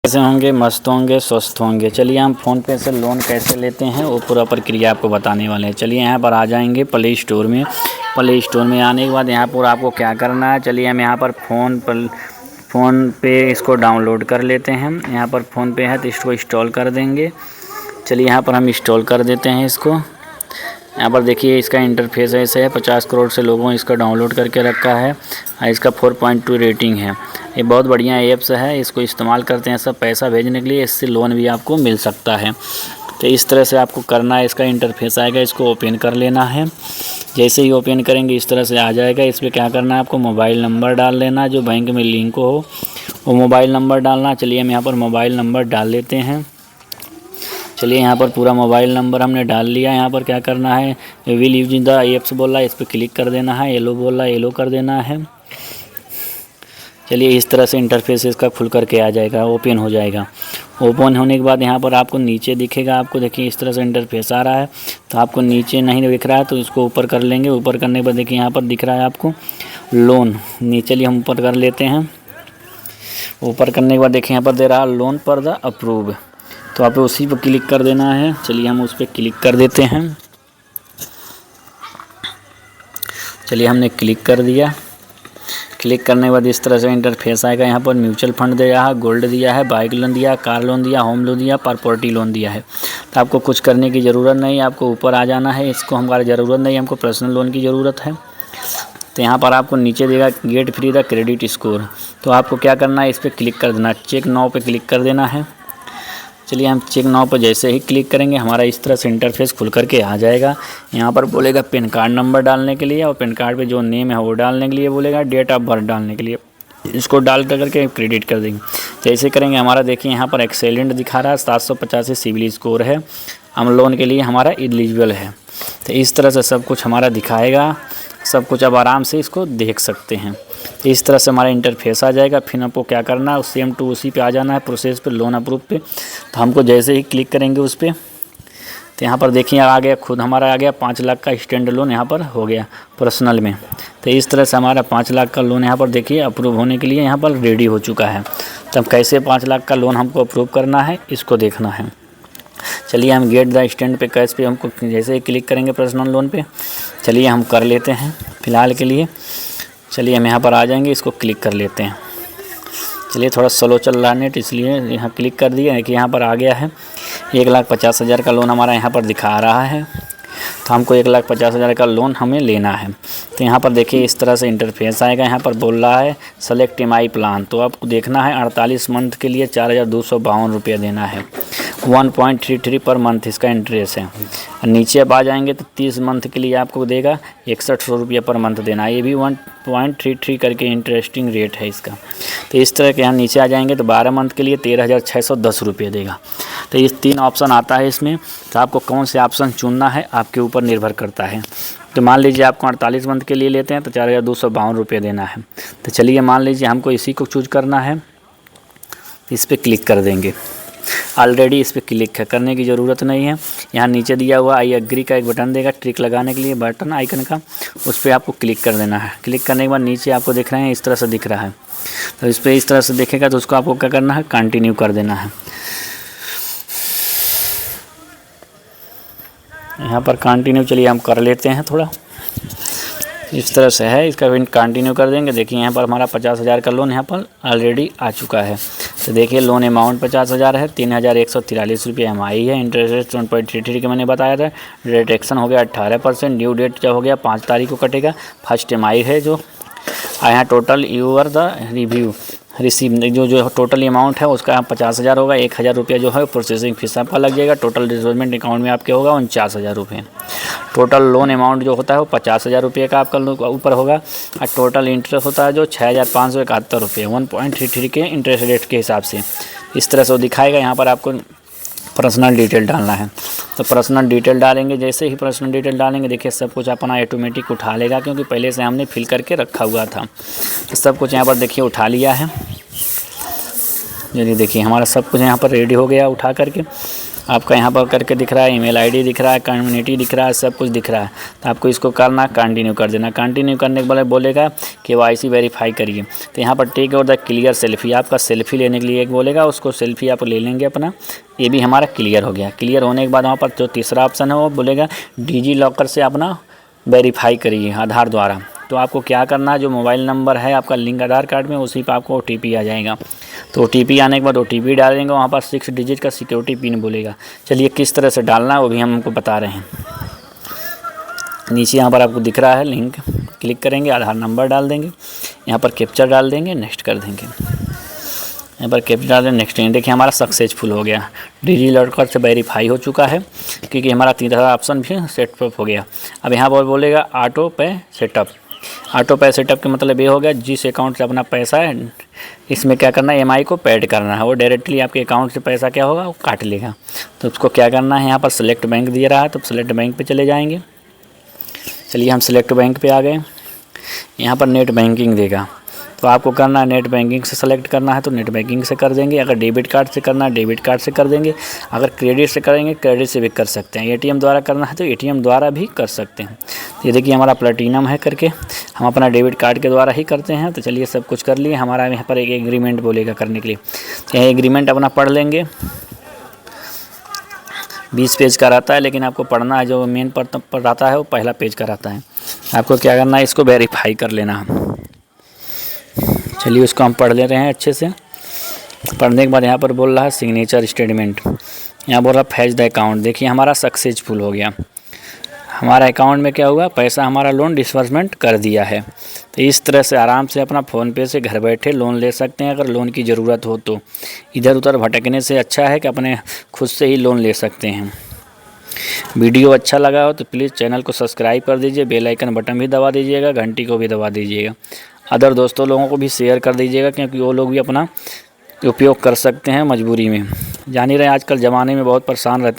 कैसे होंगे, मस्त होंगे, स्वस्थ होंगे। चलिए हम फ़ोन पे से लोन कैसे लेते हैं वो पूरा प्रक्रिया आपको बताने वाले हैं। चलिए यहाँ पर आ जाएंगे प्ले स्टोर में। प्ले स्टोर में आने के बाद यहाँ पर आपको क्या करना है, चलिए हम यहाँ पर फ़ोन पे इसको डाउनलोड कर लेते हैं। यहाँ पर फ़ोन पे है तो इसको इंस्टॉल कर देंगे। चलिए यहाँ पर हम इंस्टॉल कर देते हैं इसको। यहाँ पर देखिए इसका इंटरफेस ऐसे है। 50 करोड़ से लोगों ने इसका डाउनलोड करके रखा है और इसका 4.2 रेटिंग है। ये बहुत बढ़िया ऐप्स है, इसको इस्तेमाल करते हैं सब पैसा भेजने के लिए। इससे लोन भी आपको मिल सकता है। तो इस तरह से आपको करना है। इसका इंटरफेस आएगा, इसको ओपन कर लेना है। जैसे ही ओपन करेंगे इस तरह से आ जाएगा। इस पर क्या करना है, आपको मोबाइल नंबर डाल लेना जो बैंक में लिंक हो, वो मोबाइल नंबर डालना। चलिए हम यहाँ पर मोबाइल नंबर डाल लेते हैं। चलिए यहाँ पर पूरा मोबाइल नंबर हमने डाल लिया। यहाँ पर क्या करना है, विल यूजिंग द एप्स बोल रहा है, इस पर क्लिक कर देना है। येलो बोल रहा है, येलो कर देना है। चलिए इस तरह से इंटरफेस इसका खुल करके आ जाएगा, ओपन हो जाएगा। ओपन होने के बाद यहाँ पर आपको नीचे दिखेगा, आपको देखिए इस तरह से इंटरफेस आ रहा है। तो आपको नीचे नहीं दिख रहा है तो इसको ऊपर कर लेंगे। ऊपर करने के बाद देखिए यहाँ पर दिख रहा है आपको लोन। नीचे लिए हम ऊपर कर लेते हैं। ऊपर करने के बाद देखिए यहाँ पर दे रहा है लोन पर द अप्रूव, तो आप उसी पर क्लिक कर देना है। चलिए हम उस पर क्लिक कर देते हैं। चलिए हमने क्लिक कर दिया। क्लिक करने के बाद इस तरह से इंटरफेस आएगा। यहाँ पर म्यूचुअल फंड दिया है, गोल्ड दिया है, बाइक लोन दिया, कार लोन दिया, होम लोन दिया, प्रॉपर्टी लोन दिया है। तो आपको कुछ करने की ज़रूरत नहीं, आपको ऊपर आ जाना है। इसको हमारी ज़रूरत नहीं, हमको पर्सनल लोन की ज़रूरत है। तो यहाँ पर आपको नीचे देगा get free the credit score, तो आपको क्या करना है, इस पर क्लिक कर देना, चेक नाउ पे क्लिक कर देना है। चलिए हम चेक नाउ पर जैसे ही क्लिक करेंगे हमारा इस तरह से इंटरफेस खुल करके आ जाएगा। यहाँ पर बोलेगा पैन कार्ड नंबर डालने के लिए, और पैन कार्ड पे जो नेम है वो डालने के लिए बोलेगा, डेट ऑफ बर्थ डालने के लिए। इसको डाल करके क्रेडिट कर देंगे। जैसे करेंगे हमारा देखिए यहाँ पर एक्सेलेंट दिखा रहा है, 785 सिविल स्कोर है, हम लोन के लिए हमारा एलिजिबल है। तो इस तरह से सब कुछ हमारा दिखाएगा, सब कुछ अब आराम से इसको देख सकते हैं। तो इस तरह से हमारा इंटरफेस आ जाएगा। फिर हमको क्या करना है, सेम टू उसी पे आ जाना है, प्रोसेस पे, लोन अप्रूव पे। तो हमको जैसे ही क्लिक करेंगे उस पर, तो यहाँ पर देखिए आ गया, खुद हमारा आ गया 5 लाख का स्टैंड लोन यहाँ पर हो गया पर्सनल में। तो इस तरह से हमारा 5 लाख का लोन यहाँ पर देखिए अप्रूव होने के लिए यहाँ पर रेडी हो चुका है। तब कैसे 5 लाख का लोन हमको अप्रूव करना है इसको देखना है। चलिए हम गेट द स्टैंड पे कैश पे हमको जैसे ही क्लिक करेंगे पर्सनल लोन पे, चलिए हम कर लेते हैं फ़िलहाल के लिए। चलिए हम यहाँ पर आ जाएंगे, इसको क्लिक कर लेते हैं। चलिए थोड़ा स्लो चल रहा है नेट, इसलिए यहाँ क्लिक कर दिया है कि यहाँ पर आ गया है 1,50,000 का लोन हमारा यहाँ पर दिखा रहा है। तो हमको 1,50,000 का लोन हमें लेना है। तो यहाँ पर देखिए इस तरह से इंटरफेस आएगा। यहाँ पर बोल रहा है सेलेक्ट EMI प्लान, तो आपको देखना है 48 मंथ के लिए 4,252 रुपये देना है। 1.33 पर मंथ इसका इंटरेस्ट है। और नीचे अब आ जाएंगे तो 30 मंथ के लिए आपको देगा 6100 रुपये पर मंथ देना है। ये भी 1.33 करके इंटरेस्टिंग रेट है इसका। तो इस तरह के यहाँ नीचे आ जाएंगे तो 12 मंथ के लिए 13,610 रुपये देगा। तो ये 3 ऑप्शन आता है इसमें। तो आपको कौन से ऑप्शन चुनना है आपके ऊपर निर्भर करता है। तो मान लीजिए आपको 48 मंथ के लिए लेते हैं तो 4,252 रुपये देना है। तो चलिए मान लीजिए हमको इसी को चूज करना है, तो इस पर क्लिक कर देंगे। ऑलरेडी इस पर क्लिक करने की ज़रूरत नहीं है। यहाँ नीचे दिया हुआ आई एग्री का एक बटन देगा ट्रिक लगाने के लिए, बटन आइकन का, उस पर आपको क्लिक कर देना है। क्लिक करने के बाद नीचे आपको दिख रहे हैं इस तरह से दिख रहा है। तो इस पर इस तरह से दिखेगा तो उसको आपको क्या करना है, कंटिन्यू कर देना है। यहाँ पर कंटिन्यू चलिए हम कर लेते हैं थोड़ा, इस तरह से है। इसका कंटिन्यू कर देंगे। देखिए यहाँ पर हमारा 50,000 का लोन यहाँ पर ऑलरेडी आ चुका है। तो देखिए लोन अमाउंट 50,000 है, 3,143 रुपये EMI है। इंटरेस्ट 1.33 के मैंने बताया था। डिडक्शन हो गया 18%। ड्यू डेट जो हो गया 5 तारीख को कटेगा। फर्स्ट EMI है जो यहाँ टोटल यूर द रिसीव जो टोटल अमाउंट है उसका 50,000 होगा। 1,000 रुपया जो है प्रोसेसिंग फीस आपका लग जाएगा। टोटल डिस्बर्समेंट अकाउंट में आपके होगा 49,000 रुपये। टोटल लोन अमाउंट जो होता है वो 50,000 रुपये का आपका ऊपर होगा। और टोटल इंटरेस्ट होता है जो 6,571 रुपये 1.33 के इंटरेस्ट रेट के हिसाब से। इस तरह से वो दिखाएगा। यहाँ पर आपको पर्सनल डिटेल डालना है, तो पर्सनल डिटेल डालेंगे। जैसे ही पर्सनल डिटेल डालेंगे देखिए सब कुछ अपना ऑटोमेटिक उठा लेगा, क्योंकि पहले से हमने फिल करके रखा हुआ था। तो सब कुछ यहाँ पर देखिए उठा लिया है। ये देखिए हमारा सब कुछ यहाँ पर रेडी हो गया उठा करके। आपका यहाँ पर करके दिख रहा है, ईमेल आईडी दिख रहा है, कम्युनिटी दिख रहा है, सब कुछ दिख रहा है। तो आपको इसको करना, कंटिन्यू कर देना। कंटिन्यू करने के बाद बोलेगा KYC वेरीफाई करिए। तो यहाँ पर टेक और द क्लियर सेल्फी, आपका सेल्फी लेने के लिए एक बोलेगा, उसको सेल्फी आप ले लेंगे अपना। ये भी हमारा क्लियर हो गया। क्लियर होने के बाद वहाँ पर जो तीसरा ऑप्शन है वो बोलेगा डिजी लॉकर से अपना वेरीफाई करिए आधार द्वारा। तो आपको क्या करना है, जो मोबाइल नंबर है आपका लिंक आधार कार्ड में, उसी पर आपको OTP आ जाएगा। तो OTP आने के बाद OTP डालेंगे, वहाँ पर 6 डिजिट का सिक्योरिटी पिन बोलेगा। चलिए किस तरह से डालना है वो भी हम हमको बता रहे हैं। नीचे यहाँ पर आपको दिख रहा है लिंक, क्लिक करेंगे, आधार नंबर डाल देंगे, यहाँ पर कैप्चा डाल देंगे, नेक्स्ट कर देंगे। यहाँ पर कैप्चा डाल देंगे, नेक्स्ट। देखिए हमारा सक्सेसफुल हो गया, डिजी लॉकर से वेरीफाई हो चुका है, क्योंकि हमारा तीसरा ऑप्शन भी सेटअप हो गया। अब यहाँ पर बोलेगा ऑटो पे सेटअप। ऑटो पे सेटअप का मतलब ये हो गया, जिस अकाउंट से अपना पैसा है इसमें क्या करना है, EMI को पेड करना है, वो डायरेक्टली आपके अकाउंट से पैसा क्या होगा, वो काट लेगा। तो उसको क्या करना है, यहाँ पर सेलेक्ट बैंक दिया रहा है, तो सेलेक्ट बैंक पे चले जाएंगे। चलिए हम सेलेक्ट बैंक पे आ गए। यहाँ पर नेट बैंकिंग देगा, तो आपको करना है नेट बैंकिंग से सेलेक्ट करना है तो नेट बैंकिंग से कर देंगे। अगर डेबिट कार्ड से करना है डेबिट कार्ड से कर देंगे। अगर क्रेडिट से करेंगे क्रेडिट से भी कर सकते हैं। ATM द्वारा करना है तो ATM द्वारा भी कर सकते हैं। ये देखिए हमारा प्लैटिनम है करके, हम अपना डेबिट कार्ड के द्वारा ही करते हैं। तो चलिए सब कुछ कर लिए। हमारा यहाँ पर एक एग्रीमेंट बोलेगा करने के लिए, तो यहाँ एग्रीमेंट अपना पढ़ लेंगे। 20 पेज का रहता है, लेकिन आपको पढ़ना है, जो मेन पर रहता है वो पहला पेज का रहता है। आपको क्या करना है, इसको वेरीफाई कर लेना है। चलिए उसको हम पढ़ ले रहे हैं अच्छे से। पढ़ने के बाद यहाँ पर बोल रहा है सिग्नेचर स्टेटमेंट, यहाँ बोल रहा है फैच द अकाउंट। देखिए हमारा सक्सेसफुल हो गया, हमारा अकाउंट में क्या हुआ, पैसा हमारा लोन डिसबर्समेंट कर दिया है। तो इस तरह से आराम से अपना फ़ोनपे से घर बैठे लोन ले सकते हैं। अगर लोन की ज़रूरत हो तो इधर उधर भटकने से अच्छा है कि अपने खुद से ही लोन ले सकते हैं। वीडियो अच्छा लगा हो तो प्लीज़ चैनल को सब्सक्राइब कर दीजिए, बेल आइकन बटन भी दबा दीजिएगा, घंटी को भी दबा दीजिएगा। अदर दोस्तों लोगों को भी शेयर कर दीजिएगा, क्योंकि वो लोग भी अपना उपयोग कर सकते हैं मजबूरी में। जान ही रहे आजकल ज़माने में बहुत परेशान रहते हैं।